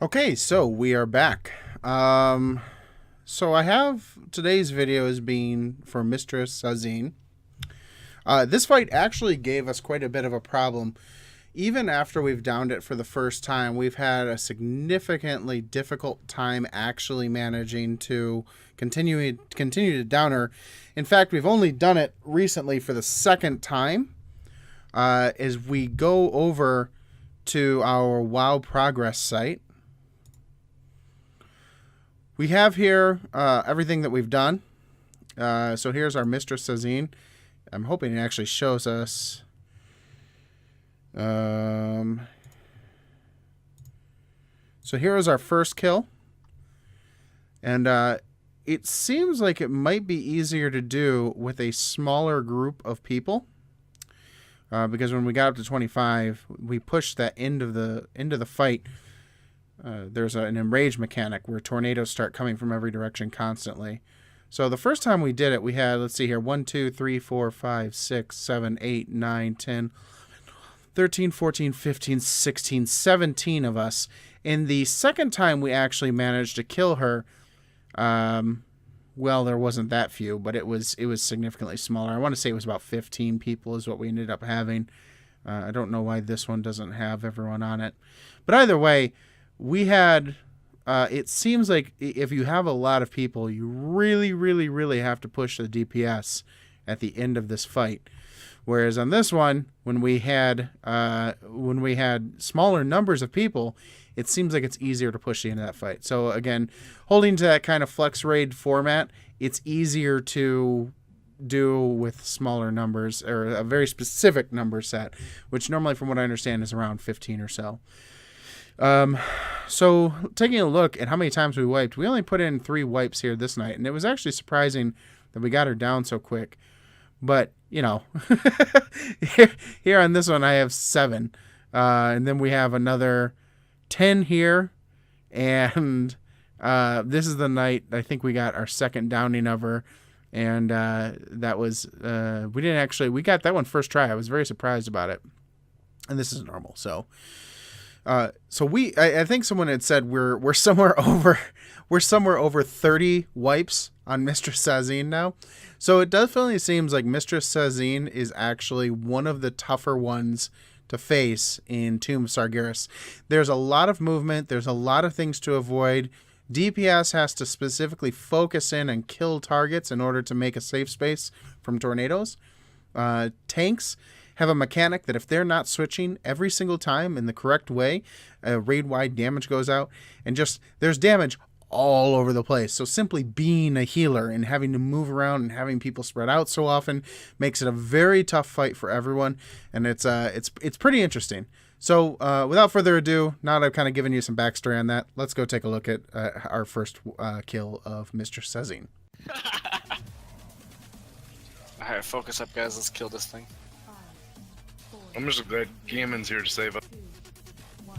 Okay, so we are back. So I have today's video as being for Mistress Sazz'ine. This fight actually gave us quite a bit of a problem. Even after we've downed it for the first time, we've had a significantly difficult time actually managing to continue to down her. In fact, we've only done it recently for the second time. As we go over to our WoW progress site, we have here everything that we've done. So here's our Mistress Sazz'ine. I'm hoping it actually shows us. So here is our first kill. And it seems like it might be easier to do with a smaller group of people. Because when we got up to 25, we pushed that end of the fight. There's an enrage mechanic where tornadoes start coming from every direction constantly. So the first time we did it, we had, let's see here, 1, 2, 3, 4, 5, 6, 7, 8, 9, 10, 13, 14, 15, 16, 17 of us. In the second time we actually managed to kill her, well, there wasn't that few, but it was significantly smaller. I want to say it was about 15 people is what we ended up having. I don't know why this one doesn't have everyone on it. But either way, we had, it seems like if you have a lot of people, you really, really, really have to push the DPS at the end of this fight. Whereas on this one, when we had smaller numbers of people, it seems like it's easier to push the end of that fight. So again, holding to that kind of flex raid format, it's easier to do with smaller numbers or a very specific number set, which normally, from what I understand, is around 15 or so. So taking a look at how many times we wiped, we only put in 3 wipes here this night, and it was actually surprising that we got her down so quick. But, you know, here on this one I have 7. And then we have another 10 here. And this is the night I think we got our second downing of her. And that was, we got that one first try. I was very surprised about it. And this is normal, so... I think someone had said we're somewhere over 30 wipes on Mistress Sazz'ine now. So it definitely seems like Mistress Sazz'ine is actually one of the tougher ones to face in Tomb of Sargeras. There's a lot of movement, there's a lot of things to avoid. DPS has to specifically focus in and kill targets in order to make a safe space from tornadoes. Tanks have a mechanic that if they're not switching every single time in the correct way, raid-wide damage goes out, and just there's damage all over the place. So simply being a healer and having to move around and having people spread out so often makes it a very tough fight for everyone, and it's pretty interesting. So without further ado, now that I've kind of given you some backstory on that, let's go take a look at our first kill of Mistress Sazz'ine. Alright, focus up, guys. Let's kill this thing. I'm just glad Gamon's here to save us. God,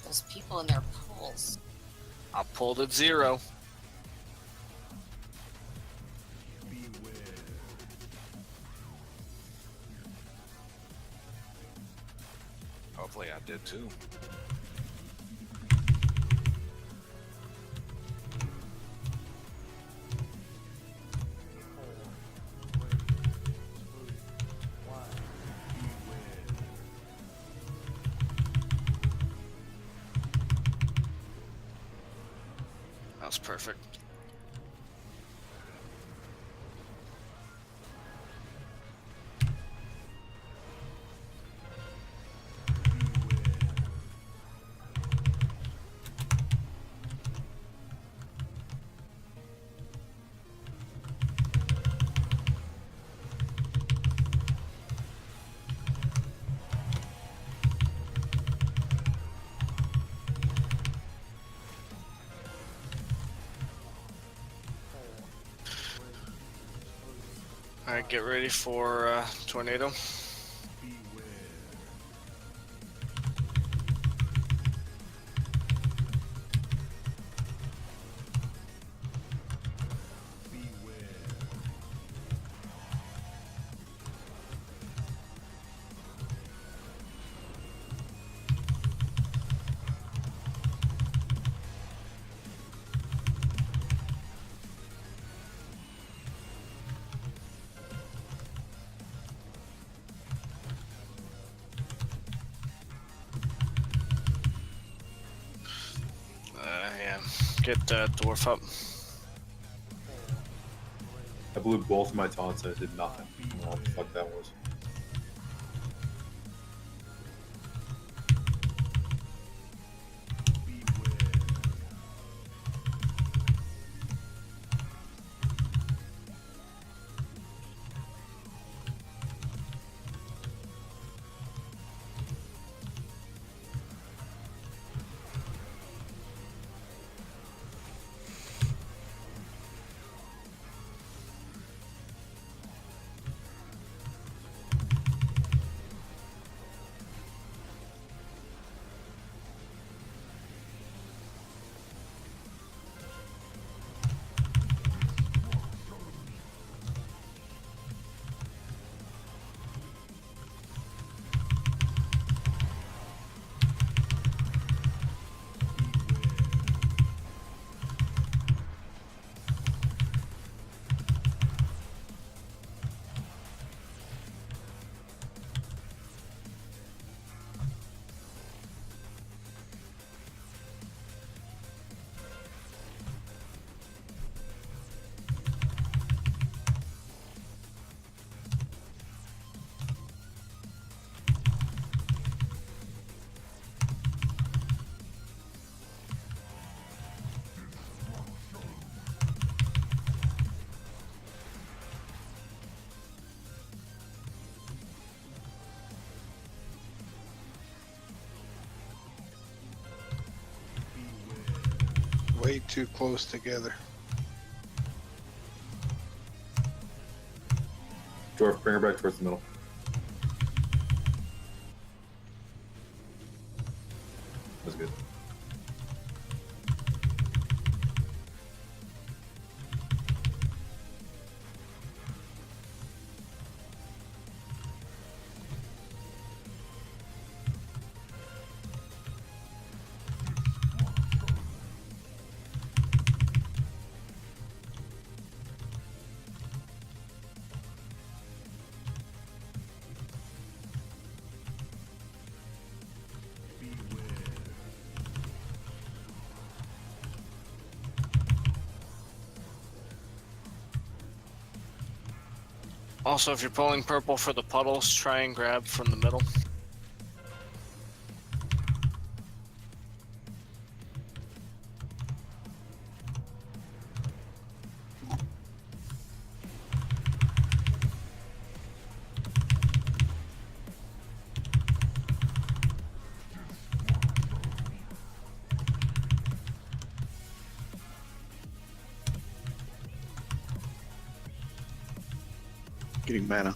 those people in their pools. I pulled at 0. Hopefully I did too. That was perfect. Alright, get ready for tornado. Get dwarf up. I blew both my taunts and it did nothing. I don't know what the fuck that was. Way too close together. Dwarf, bring her back towards the middle. That's good. Also, if you're pulling purple for the puddles, try and grab from the middle. Getting mana.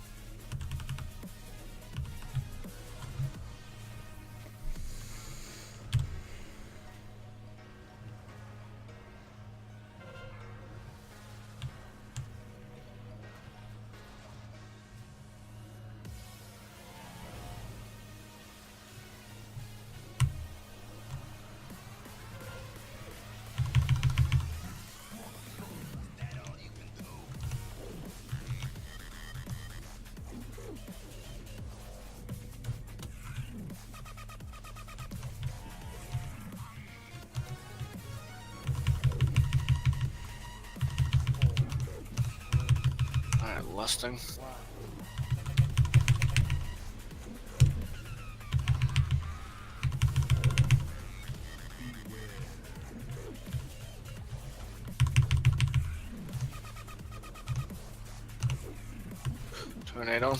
Alright, lusting. Tornado.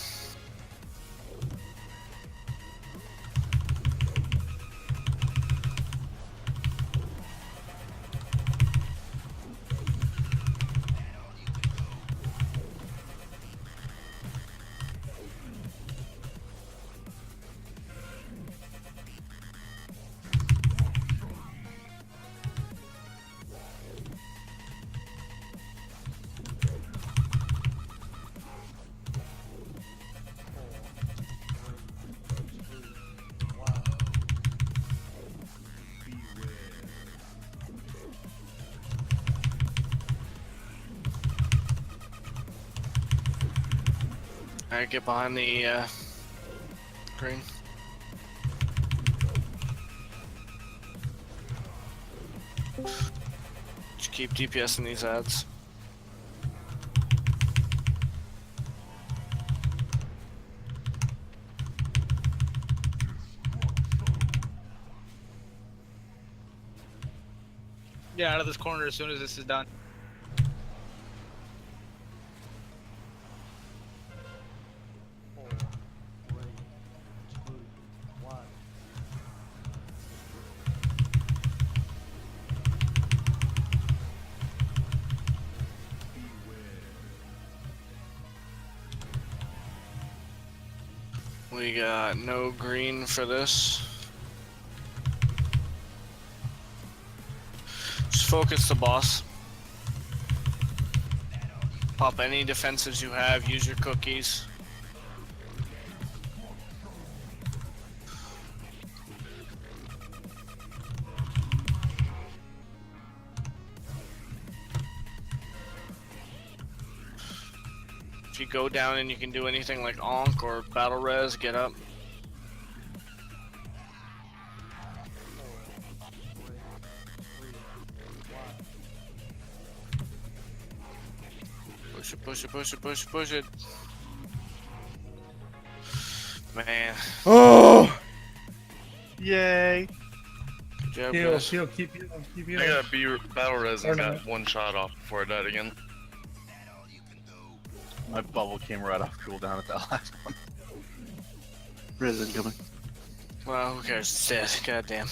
Alright, get behind the green. keep DPSing these ads. Yeah, out of this corner as soon as this is done. We got no green for this. Just focus the boss. Pop any defenses you have, use your cookies. If you go down and you can do anything like Onk or Battle Res, get up. Push it, push it, push it, push it, push it. Man. Oh! Yay! Good job, Heal, guys. heal, keep healing, keep I healing. got B battle res and Or no. got one shot off before I died again. My bubble came right off cooldown at that last one. Res incoming. Well, who cares? It's dead. Goddamn.